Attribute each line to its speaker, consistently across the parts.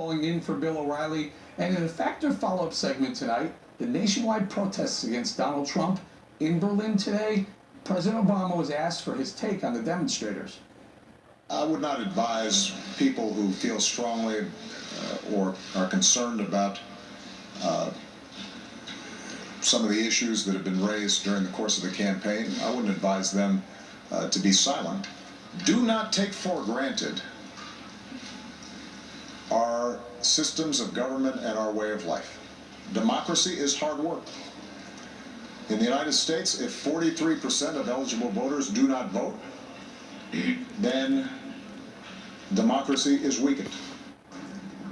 Speaker 1: Calling in for Bill O'Reilly. And in a Factor follow-up segment tonight, the nationwide protests against Donald Trump in Berlin today, President Obama was asked for his take on the demonstrators.
Speaker 2: I would not advise people who feel strongly or are concerned about some of the issues that have been raised during the course of the campaign. I wouldn't advise them to be silent. Do not take for granted our systems of government and our way of life. Democracy is hard work. In the United States, if 43% of eligible voters do not vote, then democracy is weakened.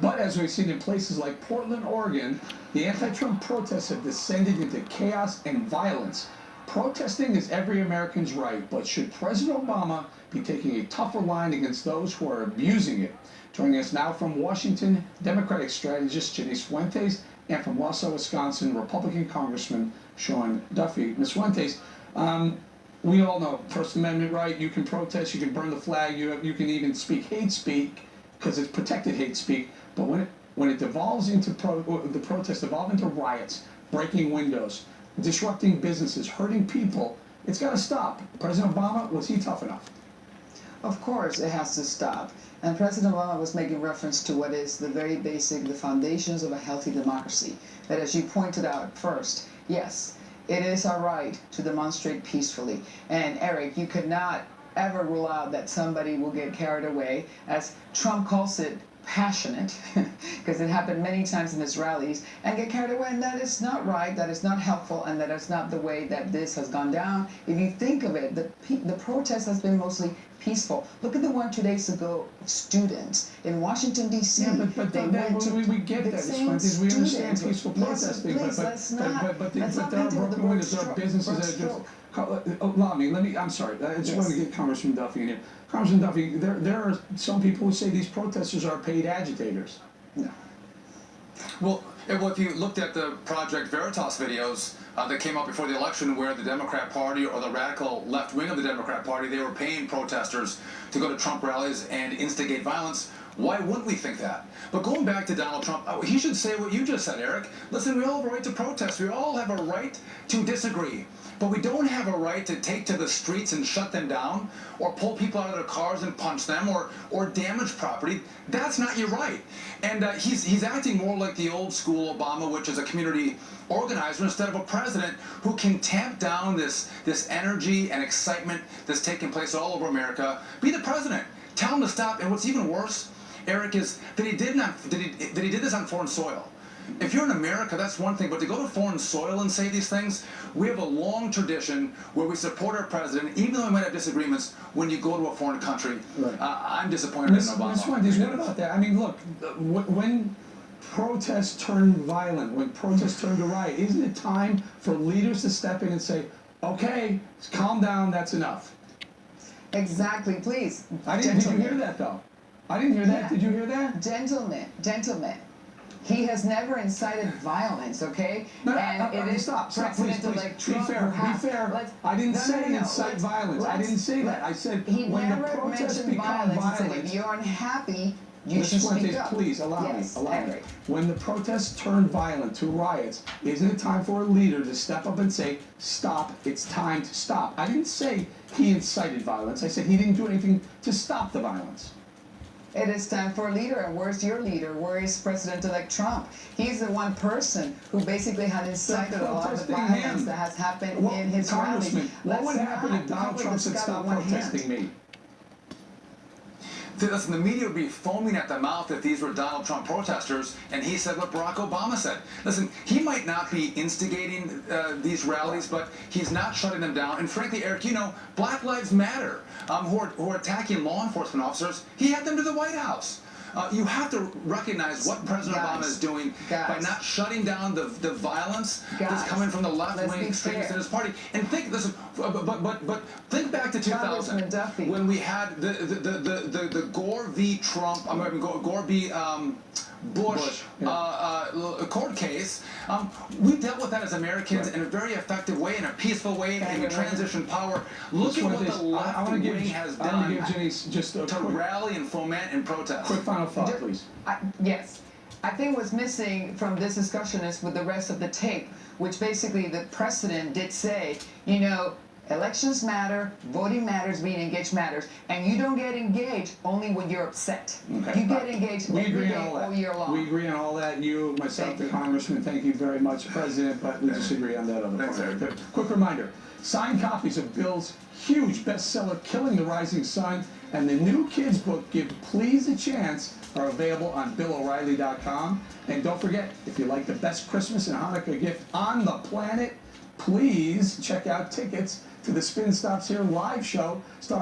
Speaker 1: But as we've seen in places like Portland, Oregon, the anti-Trump protests have descended into chaos and violence. Protesting is every American's right, but should President Obama be taking a tougher line against those who are abusing it? Joining us now from Washington, Democratic strategist Janice Fuentes, and from Wausau, Wisconsin, Republican Congressman Sean Duffy. Ms. Fuentes, we all know First Amendment right. You can protest, you can burn the flag, you can even speak hate speak because it's protected hate speak. But when it devolves into the protests evolve into riots, breaking windows, disrupting businesses, hurting people, it's got to stop. President Obama, was he tough enough?
Speaker 3: Of course it has to stop. And President Obama was making reference to what is the very basic, the foundations of a healthy democracy. That, as you pointed out first, yes, it is our right to demonstrate peacefully. And Eric, you could not ever rule out that somebody will get carried away, as Trump calls it, passionate, because it happened many times in his rallies, and get carried away, and that is not right, that is not helpful, and that is not the way that this has gone down. If you think of it, the protest has been mostly peaceful. Look at the one 2 days ago of students in Washington, D.C.
Speaker 1: Yeah, but we get that, Ms. Fuentes. We understand peaceful protesting, but there are broken windows, there are businesses that are just... I'm sorry, I just want to get Congressman Duffy in here. Congressman Duffy, there are some people who say these protesters are paid agitators.
Speaker 3: No.
Speaker 4: Well, if you looked at the Project Veritas videos that came out before the election, where the Democrat Party or the radical left wing of the Democrat Party, they were paying protesters to go to Trump rallies and instigate violence. Why wouldn't we think that? But going back to Donald Trump, he should say what you just said, Eric. Listen, we all have a right to protest. We all have a right to disagree. But we don't have a right to take to the streets and shut them down, or pull people out of their cars and punch them, or damage property. That's not your right. And he's acting more like the old school Obama, which is a community organizer instead of a president who can tamp down this energy and excitement that's taking place all over America. Be the president. Tell him to stop. And what's even worse, Eric, is that he did this on foreign soil. If you're in America, that's one thing, but to go to foreign soil and say these things, we have a long tradition where we support our president, even though we might have disagreements, when you go to a foreign country. Right. I'm disappointed in Obama.
Speaker 1: Ms. Fuentes, what about that? I mean, look, when protests turn violent, when protests turn to riot, isn't it time for leaders to step in and say, okay, calm down, that's enough?
Speaker 3: Exactly, please.
Speaker 1: Did you hear that, though? I didn't hear that. Yeah. Did you hear that?
Speaker 3: Gentlemen. He has never incited violence, okay?
Speaker 1: Stop, please. Be fair. I didn't say incite violence. I didn't say that. I said when the protests become violent.
Speaker 3: If you're unhappy, you should speak up.
Speaker 1: Please allow me. When the protests turn violent to riots, isn't it time for a leader to step up and say, stop, it's time to stop? I didn't say he incited violence. I said he didn't do anything to stop the violence.
Speaker 3: It is time for a leader, and where's your leader? Where is President-elect Trump? He's the one person who basically had incited a lot of the violence that has happened in his rally.
Speaker 1: What would happen if Donald Trump said, stop protesting me?
Speaker 4: Listen, the media would be foaming at the mouth if these were Donald Trump protesters, and he said what Barack Obama said. Listen, he might not be instigating these rallies, but he's not shutting them down. And frankly, Eric, you know, Black Lives Matter, who are attacking law enforcement officers, he had them to the White House. You have to recognize what President Obama is doing by not shutting down the violence that's coming from the left-wing extremists in his party. And think, listen, but think back to 2000
Speaker 3: Congressman Duffy.
Speaker 4: when we had the Gore v. Trump, Gore v. Bush court case. We dealt with that as Americans in a very effective way, in a peaceful way, and we transitioned power. Look at what the left wing has done to rally and foment and protest.
Speaker 1: Quick final thought, please.
Speaker 3: Yes. I think what's missing from this discussion is with the rest of the tape, which basically the president did say, you know, elections matter, voting matters, being engaged matters, and you don't get engaged only when you're upset.
Speaker 1: Okay.
Speaker 3: You get engaged every day all year long.
Speaker 1: We agree on all that. You, myself, the Congressman, thank you very much, President, but we disagree on that other part. Quick reminder, signed copies of Bill's huge bestseller, Killing the Rising Sun, and the new kids book, Give Please a Chance, are available on BillO'Reilly.com. And don't forget, if you like the best Christmas and Hanukkah gift on the planet, please check out tickets to the Spin Stops Here live show starting